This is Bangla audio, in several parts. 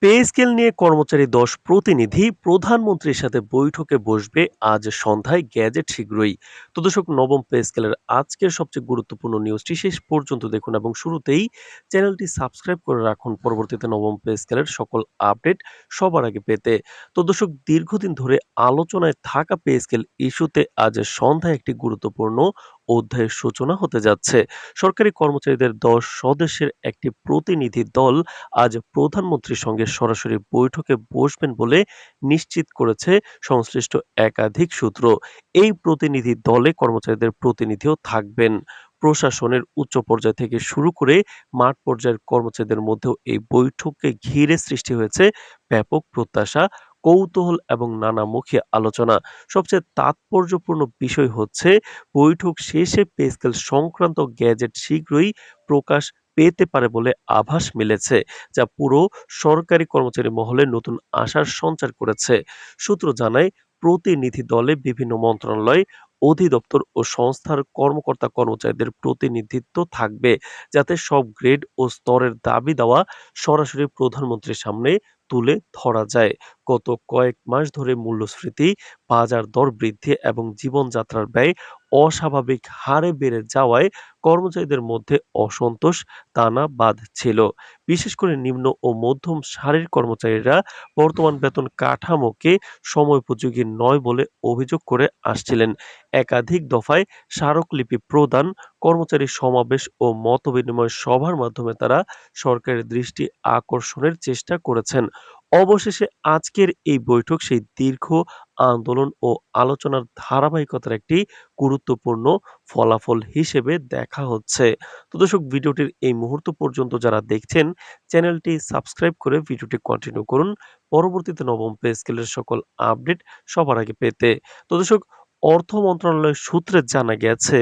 পে স্কেল নিয়ে কর্মচারী ১০ প্রতিনিধি প্রধানমন্ত্রীর সাথে বৈঠকে বসবে আজ সন্ধ্যায়, গ্যাজেট শীঘ্রই। তো দর্শক, নবম পে স্কেলের আজকের সবচেয়ে গুরুত্বপূর্ণ নিউজটি শেষ পর্যন্ত দেখুন এবং শুরুতেই চ্যানেলটি সাবস্ক্রাইব করে রাখুন পরবর্তীতে নবম পে স্কেলের সকল আপডেট সবার আগে পেতে। তো দর্শক, দীর্ঘদিন ধরে আলোচনায় থাকা পে স্কেল ইস্যুতে আজ সন্ধ্যায় একটি গুরুত্বপূর্ণ অধ্যায়ের সূচনা হতে যাচ্ছে। সরকারি কর্মচারীদের ১০ সদস্যের একটি প্রতিনিধি দল আজ প্রধানমন্ত্রীর সঙ্গে সরাসরি বৈঠকে বসবেন বলে নিশ্চিত করেছে সংশ্লিষ্ট একাধিক সূত্র। এই প্রতিনিধি দলে কর্মচারীদের প্রতিনিধিও থাকবেন। প্রশাসনের উচ্চ পর্যায় থেকে শুরু করে মাঠ পর্যায়ের কর্মচারীদের মধ্যেও এই বৈঠককে ঘিরে সৃষ্টি হয়েছে ব্যাপক প্রত্যাশা, কৌতূহল এবং নানামুখী আলোচনা। সবচেয়ে তাৎপর্যপূর্ণ বিষয় হচ্ছে, বৈঠক শেষে পে স্কেল সংক্রান্ত গ্যাজেট শীঘ্রই প্রকাশ পেতে পারে বলে আভাস মিলেছে, যা পুরো সরকারি কর্মচারী মহলে নতুন আশার সঞ্চার করেছে। সূত্র জানায়, প্রতিনিধি দলে বিভিন্ন মন্ত্রণালয়, অধিদপ্তর ও সংস্থার কর্মকর্তা-কর্মচারীদের প্রতিনিধিত্ব থাকবে, যাতে সব গ্রেড ও স্তরের দাবি দেওয়া সরাসরি প্রধানমন্ত্রীর সামনে তুলে ধরা যায়। গত কয়েক মাস ধরে মূল্যস্ফীতি, বাজার দর বৃদ্ধি এবং জীবনযাত্রার ব্যয় অস্বাভাবিক হারে বেড়ে যাওয়ায় কর্মচারীদের মধ্যে অসন্তোষ দানা বাঁধছিল। বিশেষ করে নিম্ন ও মধ্যম সারির কর্মচারীরা বর্তমান বেতন কাঠামোকে সময়োপযোগী নয় বলে অভিযোগ করে আসছিলেন। একাধিক দফায় স্মারকলিপি প্রদান, কর্মচারী সমাবেশ ও মতবিনিময় সভার মাধ্যমে তারা সরকারের দৃষ্টি আকর্ষণের চেষ্টা করেছেন। অবশেষে আজকের এই বৈঠক সেই দীর্ঘ আন্দোলন ও আলোচনার ধারাবাহিকতার একটি গুরুত্বপূর্ণ ফলাফল হিসেবে দেখা হচ্ছে। তো দর্শক, ভিডিওটির এই মুহূর্ত পর্যন্ত যারা দেখছেন, চ্যানেলটি সাবস্ক্রাইব করে ভিডিওটি কন্টিনিউ করুন পরবর্তীতে নবম পে স্কেলের সকল আপডেট সবার আগে পেতে। তো দর্শক, অর্থ মন্ত্রণালয়ের সূত্রে জানা গেছে,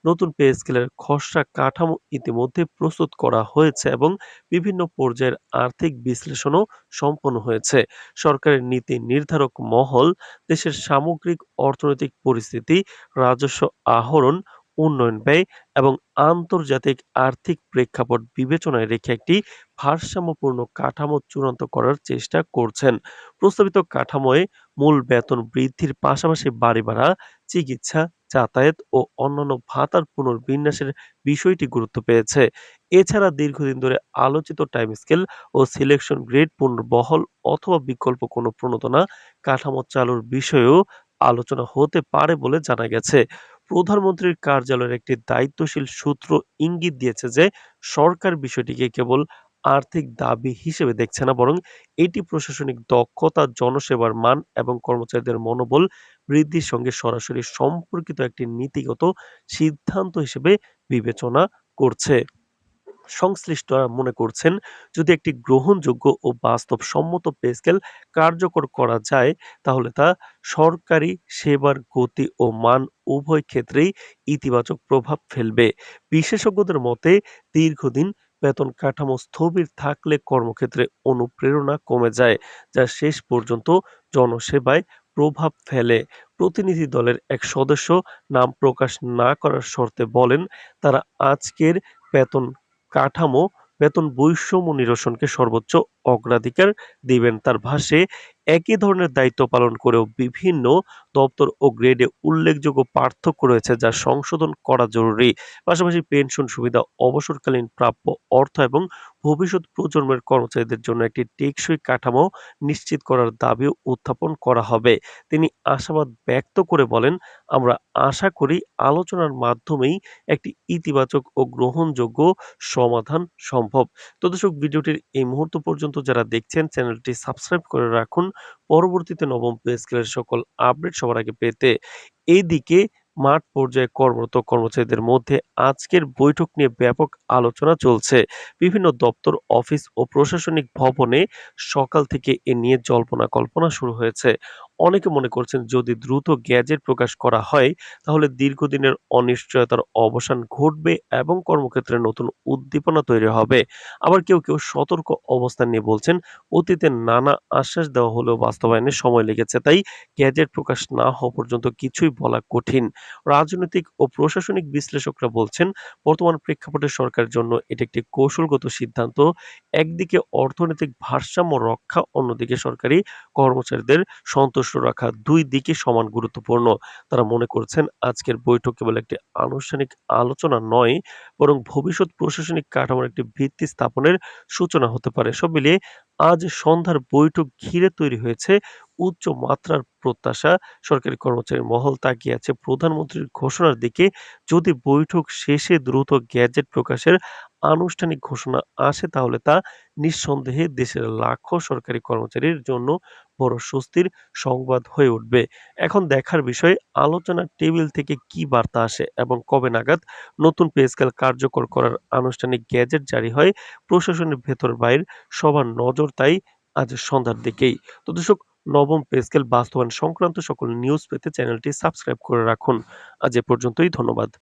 নতুন পে স্কেলের খসড়া কাঠামো ইতিমধ্যে প্রস্তুত করা হয়েছে এবং বিভিন্ন পর্যায়ের আর্থিক বিশ্লেষণও সম্পন্ন হয়েছে। সরকারের নীতি নির্ধারক মহল দেশের সামগ্রিক অর্থনৈতিক পরিস্থিতি, রাজস্ব আহরণ, উন্নয়ন ব্যয় এবং আন্তর্জাতিক আর্থিক প্রেক্ষাপট বিবেচনায় রেখে একটি ভারসাম্যপূর্ণ কাঠামো চূড়ান্ত করার চেষ্টা করছেন। প্রস্তাবিত কাঠামোয় মূল বেতন বৃদ্ধির পাশাপাশি বাড়ি ভাড়া, চিকিৎসা, যাতায়াত ও অন্যান্য ভাতার পুনর্বিন্যাসের বিষয়টি গুরুত্ব পেয়েছে। এছাড়া দীর্ঘদিন ধরে আলোচিত টাইম স্কেল ও সিলেকশন গ্রেড পুনর্বহাল অথবা বিকল্প কোনো প্রণোদনা কাঠামো চালুর বিষয়েও আলোচনা হতে পারে বলে জানা গেছে। প্রধানমন্ত্রীর কার্যালয়ের একটি দায়িত্বশীল সূত্র ইঙ্গিত দিয়েছে যে, সরকার বিষয়টিকে কেবল আর্থিক দাবি হিসেবে দেখছে না, বরং এটি প্রশাসনিক দক্ষতা, জনসেবার মান এবং কর্মচারীদের মনোবল বৃদ্ধির সঙ্গে সরাসরি সম্পর্কিত একটি নীতিগত সিদ্ধান্ত হিসেবে বিবেচনা করছে। সংশ্লিষ্টরা মনে করছেন, যদি একটি গ্রহণযোগ্য ও বাস্তবসম্মত পে স্কেল কার্যকর করা যায়, তাহলে তা সরকারি সেবার গতি ও মান উভয় ক্ষেত্রেই ইতিবাচক প্রভাব ফেলবে। বিশেষজ্ঞদের মতে, দীর্ঘদিন বেতন কাঠামো স্থবির থাকলে কর্মক্ষেত্রে অনুপ্রেরণা কমে যায়, যা শেষ পর্যন্ত জনসেবায় প্রভাব ফেলে। প্রতিনিধি দলের এক সদস্য নাম প্রকাশ না করার শর্তে বলেন, তারা আজকের বেতন কাঠামো, বেতন বৈষম্য নিরসনকে সর্বোচ্চ অগ্রাধিকার দিবেন। তার ভাষ্যে, একই ধরনের দায়িত্ব পালন করেও বিভিন্ন দপ্তর ও গ্রেডে উল্লেখযোগ্য পার্থক্য রয়েছে, যা সংশোধন করা জরুরি। পাশাপাশি পেনশন সুবিধা, অবসরকালীন প্রাপ্য অর্থ এবং ভবিষ্যৎ প্রজন্মের কর্মচারীদের জন্য একটি টেকসই কাঠামো নিশ্চিত করার দাবিও উত্থাপন করা হবে। তিনি আশাবাদ ব্যক্ত করে বলেন, আমরা আশা করি আলোচনার মাধ্যমেই একটি ইতিবাচক ও গ্রহণযোগ্য সমাধান সম্ভব। তো দর্শক, ভিডিওটির এই মুহূর্ত পর্যন্ত যারা দেখছেন, চ্যানেলটি সাবস্ক্রাইব করে রাখুন পরবর্তীতে নবম পে স্কেলের সকল আপডেট সবার আগে পেতে। এইদিকে মাঠ পর্যায়ে কর্মরত কর্মচারীদের মধ্যে আজকের বৈঠক নিয়ে ব্যাপক আলোচনা চলছে। বিভিন্ন দপ্তর, অফিস ও প্রশাসনিক ভবনে সকাল থেকে এ নিয়ে জল্পনা কল্পনা শুরু হয়েছে। অনেকে মনে করছেন যদি দ্রুত গ্যাজেট প্রকাশ করা হয় তাহলে দীর্ঘদিনের অনিশ্চয়তার অবসান ঘটবে এবং কর্মক্ষেত্রে নতুন উদ্দীপনা তৈরি হবে। আবার কেউ সতর্ক অবস্থান নিয়ে বলছেন অতীতে নানা আশ্বাস দেওয়া হলেও বাস্তবায়নে সময় লেগেছে, তাই গ্যাজেট প্রকাশ না হওয়া পর্যন্ত কিছুই বলা কঠিন। রাজনৈতিক ও প্রশাসনিক বিশ্লেষকরা বলছেন বর্তমান প্রেক্ষাপটে সরকারের জন্য এটি একটি কৌশলগত সিদ্ধান্ত। একদিকে অর্থনৈতিক ভারসাম্য রক্ষা, অন্যদিকে সরকারি কর্মচারীদের সন্তুষ্ট রাখা, দুই দিকে সমান গুরুত্বপূর্ণ। তারা মনে করছেন আজকের বৈঠক কেবল একটি আনুষ্ঠানিক আলোচনা নয়, বরং ভবিষ্যৎ প্রশাসনিক কাঠামোর একটি ভিত্তি স্থাপনের সূচনা হতে পারে। সব মিলিয়ে আজ সন্ধ্যার বৈঠক ঘিরে তৈরি হয়েছে উচ্চ মাত্রার প্রত্যাশা। সরকারি কর্মচারী মহল তাকিয়ে আছে প্রধানমন্ত্রীর ঘোষণার দিকে। যদি বৈঠক শেষে দ্রুত গ্যাজেট প্রকাশের আনুষ্ঠানিক ঘোষণা আসে তাহলে তা নিঃসন্দেহে দেশের লাখো সরকারি কর্মচারীর জন্য বড় স্বস্তির সংবাদ হয়ে উঠবে। এখন দেখার বিষয় আলোচনার টেবিল থেকে কি বার্তা আসে এবং কবে নাগাদ নতুন পে স্কেল কার্যকর করার আনুষ্ঠানিক গ্যাজেট জারি হয়। প্রশাসনের ভেতর বাইর সবার নজর তাই আজ সন্ধ্যার দিকেই। তো দর্শক, নবম পে স্কেল বাস্তবায়ন সংক্রান্ত সকল নিউজ পেতে চ্যানেলটি সাবস্ক্রাইব করে রাখুন। আজ এ পর্যন্তই, ধন্যবাদ।